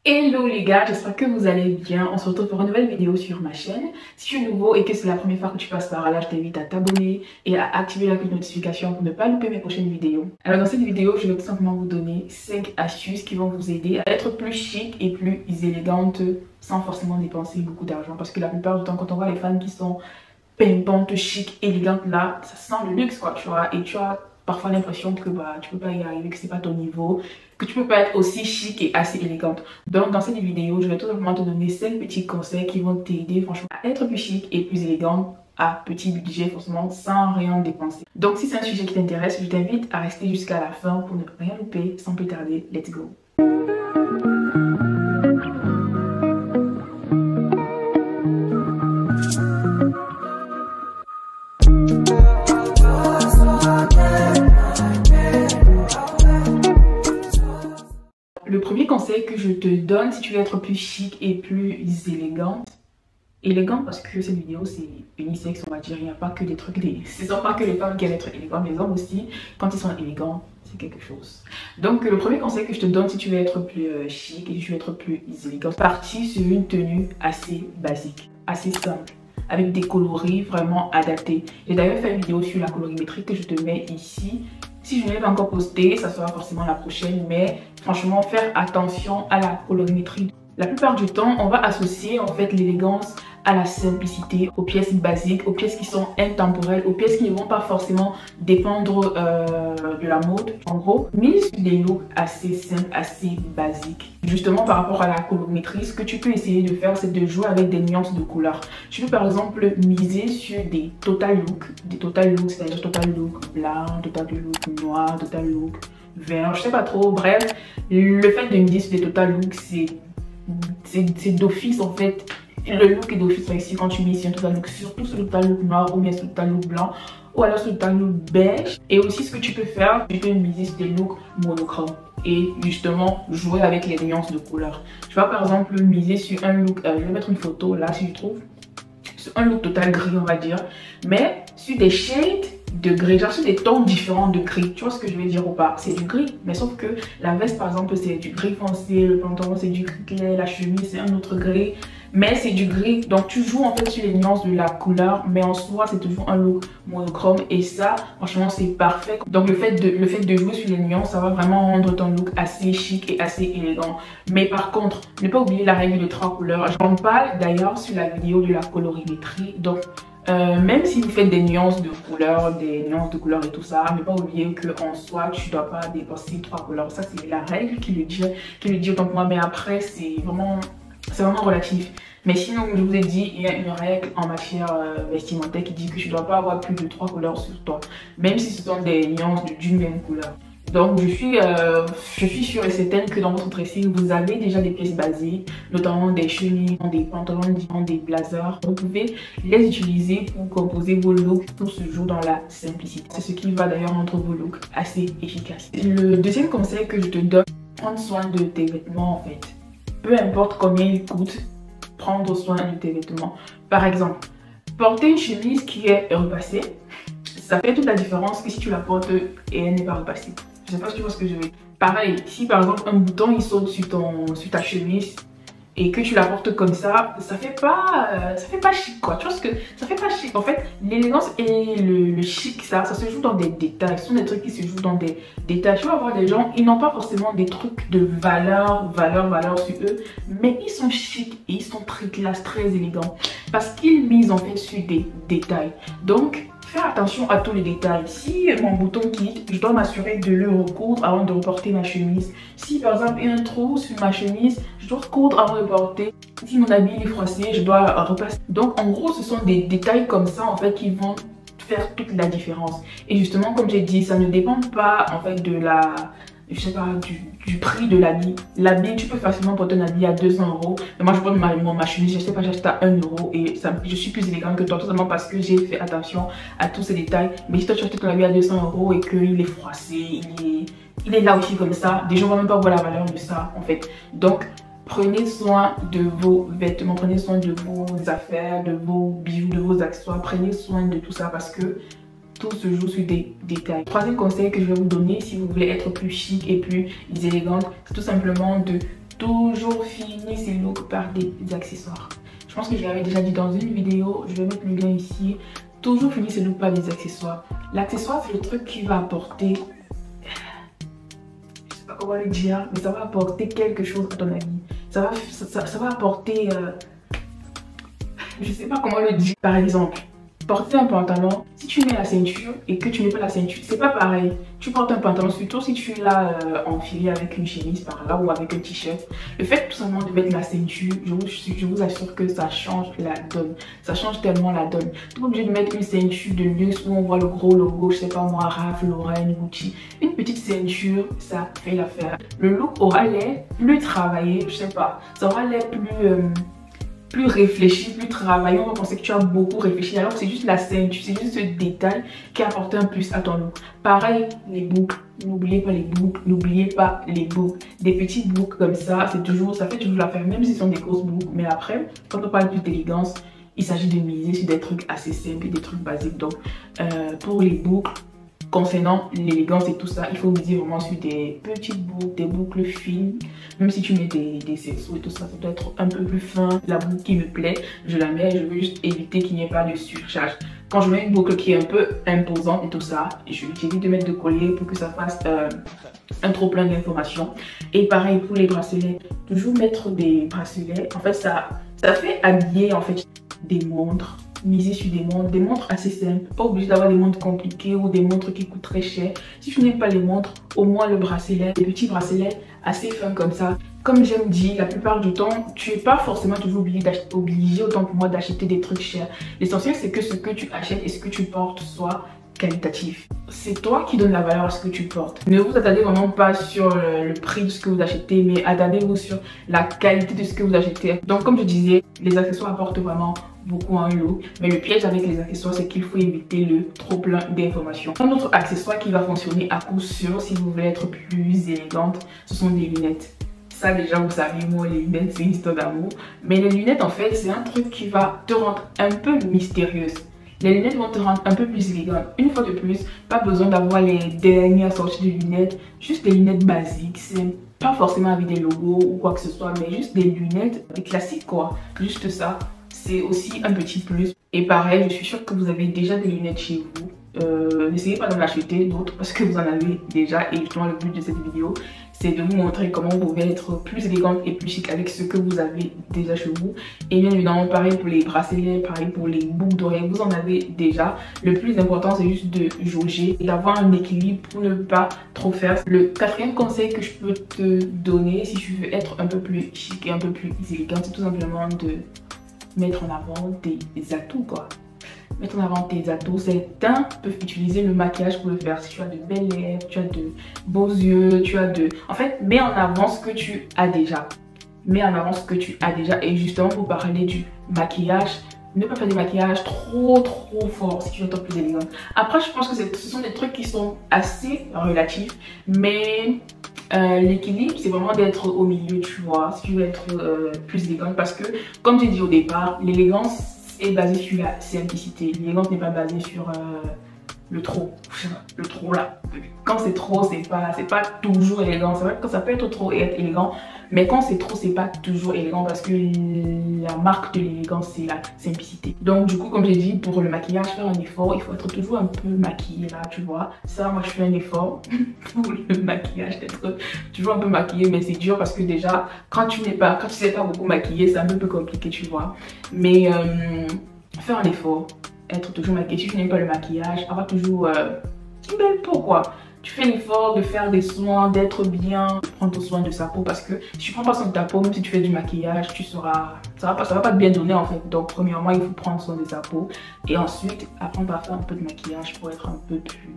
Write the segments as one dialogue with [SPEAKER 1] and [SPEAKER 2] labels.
[SPEAKER 1] Hello les gars, j'espère que vous allez bien. On se retrouve pour une nouvelle vidéo sur ma chaîne. Si tu es nouveau et que c'est la première fois que tu passes par là, je t'invite à t'abonner et à activer la petite notification pour ne pas louper mes prochaines vidéos. Alors dans cette vidéo, je vais tout simplement vous donner 5 astuces qui vont vous aider à être plus chic et plus élégante sans forcément dépenser beaucoup d'argent. Parce que la plupart du temps, quand on voit les femmes qui sont pimpantes, chic, élégantes là, ça sent le luxe quoi, tu vois. Et tu as parfois l'impression que tu peux pas y arriver, que c'est pas ton niveau, que tu peux pas être aussi chic et assez élégante. Donc dans cette vidéo, je vais tout simplement te donner 5 petits conseils qui vont t'aider franchement à être plus chic et plus élégante à petit budget, forcément sans rien dépenser. Donc si c'est un sujet qui t'intéresse, je t'invite à rester jusqu'à la fin pour ne rien louper. Sans plus tarder, let's go. Le premier conseil que je te donne si tu veux être plus chic et plus élégante parce que cette vidéo c'est unisexe, on va dire, il n'y a pas que des trucs, ce sont pas que les femmes qui aiment être élégantes, les hommes aussi, quand ils sont élégants, c'est quelque chose. Donc le premier conseil que je te donne si tu veux être plus chic et si tu veux être plus élégant, partir sur une tenue assez basique, assez simple, avec des coloris vraiment adaptés. J'ai d'ailleurs fait une vidéo sur la colorimétrie que je te mets ici. Si je ne l'ai pas encore posté, ça sera forcément la prochaine, mais franchement, faire attention à la colorimétrie. La plupart du temps, on va associer en fait l'élégance à la simplicité, aux pièces basiques, aux pièces qui sont intemporelles, aux pièces qui ne vont pas forcément dépendre de la mode. En gros, mise sur des looks assez simples, assez basiques. Justement, par rapport à la colorimétrie, ce que tu peux essayer de faire, c'est de jouer avec des nuances de couleurs. Tu peux par exemple miser sur des total looks, c'est-à-dire total look blanc, total look noir, total look vert, je sais pas trop. Bref, le fait de miser sur des total looks, c'est d'office en fait. Le look est d'office ici quand tu mets ici un total look, surtout sur le total look noir ou bien sur le total look blanc ou alors sur le total look beige. Et aussi ce que tu peux faire, tu peux miser sur des looks monochromes et justement jouer avec les nuances de couleurs. Tu vas par exemple miser sur un look, je vais mettre une photo là si je trouve, sur un look total gris on va dire, mais sur des shades de gris, genre sur des tons différents de gris. Tu vois ce que je veux dire ou pas? C'est du gris, mais sauf que la veste par exemple c'est du gris foncé, le pantalon c'est du gris clair, la chemise c'est un autre gris, mais c'est du gris. Donc tu joues en fait sur les nuances de la couleur, mais en soi c'est toujours un look monochrome et ça franchement c'est parfait. Donc le fait de jouer sur les nuances, ça va vraiment rendre ton look assez chic et assez élégant. Mais par contre, ne pas oublier la règle de 3 couleurs. J'en parle d'ailleurs sur la vidéo de la colorimétrie. Donc même si vous faites des nuances de couleurs, et tout ça, ne pas oublier qu'en soi, tu ne dois pas dépasser 3 couleurs. Ça, c'est la règle qui le dit autant pour moi. Mais après, c'est vraiment relatif. Mais sinon, je vous ai dit, il y a une règle en matière vestimentaire qui dit que tu ne dois pas avoir plus de 3 couleurs sur toi. Même si ce sont des nuances d'une même couleur. Donc je suis sûre et certaine que dans votre dressing, vous avez déjà des pièces basiques, notamment des chemises, des pantalons, des blazers. Vous pouvez les utiliser pour composer vos looks. Tout se joue dans la simplicité. C'est ce qui va d'ailleurs rendre vos looks assez efficaces. Le deuxième conseil que je te donne, prendre soin de tes vêtements en fait. Peu importe combien ils coûtent, prendre soin de tes vêtements. Par exemple, porter une chemise qui est repassée, ça fait toute la différence que si tu la portes et elle n'est pas repassée. Je sais pas si tu vois ce que je veux dire. Pareil, si par exemple un bouton il saute sur ta chemise et que tu la portes comme ça fait pas chic quoi. Tu vois ce que ça fait pas chic. En fait, l'élégance et le chic, ça se joue dans des détails. Ce sont des trucs qui se jouent dans des détails. Tu vas voir des gens, ils n'ont pas forcément des trucs de valeur sur eux, mais ils sont chics et ils sont très classe, très élégants parce qu'ils misent en fait sur des détails. Donc faire attention à tous les détails. Si mon bouton quitte, je dois m'assurer de le recoudre avant de reporter ma chemise. Si par exemple il y a un trou sur ma chemise, je dois recoudre avant de porter. Si mon habit est froissé, je dois repasser. Donc en gros, ce sont des détails comme ça en fait qui vont faire toute la différence. Et justement, comme j'ai dit, ça ne dépend pas en fait de je sais pas, du prix de l'habit. L'habit, tu peux facilement porter un habit à 200 €. Mais moi, je porte ma chemise, je sais pas, j'achète à 1 € et je suis plus élégante que toi, tout simplement parce que j'ai fait attention à tous ces détails. Mais si toi, tu achètes ton habit à 200 € et qu'il est froissé, il est là aussi comme ça, des gens ne vont même pas voir la valeur de ça, en fait. Donc, prenez soin de vos vêtements, prenez soin de vos affaires, de vos bijoux, de vos accessoires. Prenez soin de tout ça parce que tout se joue sur des détails. Troisième conseil que je vais vous donner si vous voulez être plus chic et plus élégante, c'est tout simplement de toujours finir ses looks par des accessoires. Je pense que je l'avais déjà dit dans une vidéo, je vais mettre le lien ici. Toujours finir ses looks par des accessoires. L'accessoire, c'est le truc qui va apporter, je sais pas comment le dire, mais ça va apporter quelque chose à ton avis. Ça va apporter, je sais pas comment le dire. Par exemple, porter un pantalon, si tu mets la ceinture et que tu mets pas la ceinture, c'est pas pareil. Tu portes un pantalon, surtout si tu l'as enfilé avec une chemise par là ou avec un t-shirt. Le fait tout simplement de mettre la ceinture, je vous assure que ça change la donne. Ça change tellement la donne. Tu n'es pas obligé de mettre une ceinture de luxe où on voit le gros logo, je sais pas moi, Ralph Lauren, Gucci. Une petite ceinture, ça fait l'affaire. Le look aura l'air plus travaillé, je sais pas. Ça aura l'air plus réfléchi, plus travaillé. On va penser que tu as beaucoup réfléchi alors que c'est juste la ceinture, c'est juste ce détail qui apporte un plus à ton look. Pareil, les boucles, n'oubliez pas les boucles, n'oubliez pas les boucles. Des petites boucles comme ça, ça fait toujours l'affaire, même si ce sont des grosses boucles. Mais après, quand on parle plus d'élégance, il s'agit de miser sur des trucs assez simples et des trucs basiques. Donc, pour les boucles, concernant l'élégance et tout ça, il faut miser vraiment sur des petites boucles, des boucles fines. Même si tu mets des cerceaux et tout ça, ça doit être un peu plus fin. La boucle qui me plaît, je la mets. Je veux juste éviter qu'il n'y ait pas de surcharge. Quand je mets une boucle qui est un peu imposante et tout ça, j'évite de mettre de collier pour que ça fasse un trop plein d'informations. Et pareil pour les bracelets, toujours mettre des bracelets. En fait, ça fait habiller en fait des montres. Miser sur des montres assez simples. Pas obligé d'avoir des montres compliquées ou des montres qui coûtent très cher. Si tu n'aimes pas les montres, au moins le bracelet, des petits bracelets assez fins comme ça. Comme j'aime dire, la plupart du temps, tu n'es pas forcément toujours obligé autant pour moi d'acheter des trucs chers. L'essentiel, c'est que ce que tu achètes et ce que tu portes soit qualitatif. C'est toi qui donne la valeur à ce que tu portes. Ne vous attardez vraiment pas sur le prix de ce que vous achetez, mais attardez-vous sur la qualité de ce que vous achetez. Donc comme je disais, les accessoires apportent vraiment beaucoup à un look, mais le piège avec les accessoires, c'est qu'il faut éviter le trop plein d'informations. Un autre accessoire qui va fonctionner à coup sûr si vous voulez être plus élégante, ce sont des lunettes. Ça déjà vous savez, moi les lunettes c'est une histoire d'amour, mais les lunettes en fait c'est un truc qui va te rendre un peu mystérieuse. Les lunettes vont te rendre un peu plus élégante. Une fois de plus, pas besoin d'avoir les dernières sorties de lunettes, juste des lunettes basiques, c'est pas forcément avec des logos ou quoi que ce soit, mais juste des lunettes, des classiques quoi, juste ça. C'est aussi un petit plus. Et pareil, je suis sûre que vous avez déjà des lunettes chez vous. N'essayez pas d'en acheter d'autres parce que vous en avez déjà. Et justement, le but de cette vidéo, c'est de vous montrer comment vous pouvez être plus élégante et plus chic avec ce que vous avez déjà chez vous. Et bien évidemment, pareil pour les bracelets, pareil pour les boucles d'oreilles, vous en avez déjà. Le plus important, c'est juste de jauger et d'avoir un équilibre pour ne pas trop faire. Le quatrième conseil que je peux te donner si tu veux être un peu plus chic et un peu plus élégante, c'est tout simplement de mettre en avant tes atouts quoi. Mettre en avant tes atouts. Certains peuvent utiliser le maquillage pour le faire. Si tu as de belles lèvres, tu as de beaux yeux, tu as de... En fait, mets en avant ce que tu as déjà. Mets en avant ce que tu as déjà. Et justement, pour parler du maquillage, ne pas faire des maquillages trop forts si tu veux être plus élégante. Après, je pense que ce sont des trucs qui sont assez relatifs. Mais... l'équilibre c'est vraiment d'être au milieu, tu vois, si tu veux être plus élégante, parce que comme j'ai dit au départ, l'élégance est basée sur la simplicité. L'élégance n'est pas basée sur le trop là. Quand c'est trop, c'est pas toujours élégant. C'est vrai que ça peut être trop et être élégant, mais quand c'est trop, c'est pas toujours élégant parce que la marque de l'élégance c'est la simplicité. Donc du coup, comme j'ai dit, pour le maquillage, faire un effort, il faut être toujours un peu maquillé là, tu vois. Ça, moi je fais un effort pour le maquillage, d'être toujours un peu maquillé, mais c'est dur parce que déjà quand tu sais pas beaucoup maquillé, c'est un peu plus compliqué, tu vois. Mais faire un effort, être toujours maquillée. Si tu n'aimes pas le maquillage, avoir toujours une belle peau quoi. Tu fais l'effort de faire des soins, d'être bien, prendre soin de sa peau, parce que si tu prends pas soin de ta peau, même si tu fais du maquillage, ça va pas te bien donner en fait. Donc premièrement, il faut prendre soin de sa peau et ensuite apprendre à faire un peu de maquillage pour être un peu plus...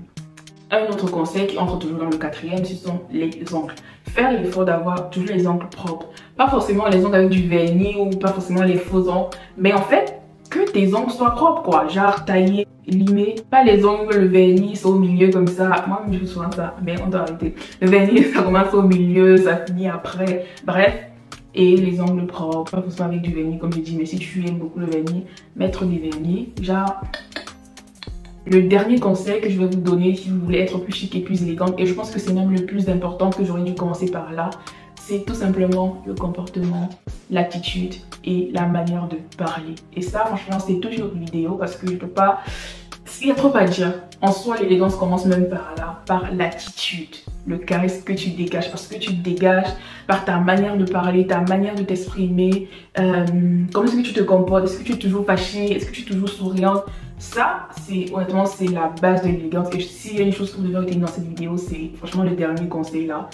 [SPEAKER 1] Un autre conseil qui entre toujours dans le quatrième, ce sont les ongles. Faire l'effort d'avoir toujours les ongles propres. Pas forcément les ongles avec du vernis ou pas forcément les faux ongles, mais en fait, que tes ongles soient propres quoi, genre taillés, limés, pas les ongles, le vernis c'est au milieu comme ça. Moi je fais souvent ça, mais on doit arrêter. Le vernis ça commence au milieu, ça finit après, bref. Et les ongles propres, pas forcément avec du vernis comme je dis, mais si tu aimes beaucoup le vernis, mettre des vernis, genre... Le dernier conseil que je vais vous donner si vous voulez être plus chic et plus élégante, et je pense que c'est même le plus important, que j'aurais dû commencer par là, c'est tout simplement le comportement, l'attitude et la manière de parler. Et ça, franchement, c'est toujours une vidéo parce que je peux pas... Il y a trop à dire. En soi, l'élégance commence même par là, par l'attitude, le charisme que tu dégages, parce que tu dégages par ta manière de parler, ta manière de t'exprimer, comment est-ce que tu te comportes, est-ce que tu es toujours fâché, est-ce que tu es toujours souriante. Ça, c'est honnêtement, c'est la base de l'élégance. Et s'il y a une chose que vous devez retenir dans cette vidéo, c'est franchement le dernier conseil là.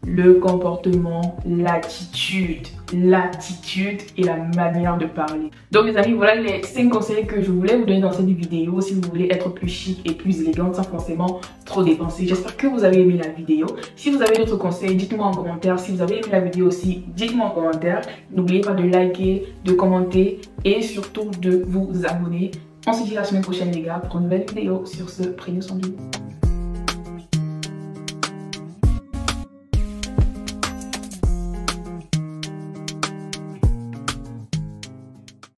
[SPEAKER 1] Le comportement, l'attitude et la manière de parler. Donc les amis, voilà les 5 conseils que je voulais vous donner dans cette vidéo si vous voulez être plus chic et plus élégante sans forcément trop dépenser. J'espère que vous avez aimé la vidéo. Si vous avez d'autres conseils, dites-moi en commentaire. Si vous avez aimé la vidéo aussi, dites-moi en commentaire. N'oubliez pas de liker, de commenter et surtout de vous abonner. On se dit à la semaine prochaine les gars pour une nouvelle vidéo. Sur ce, prenez soin de vous.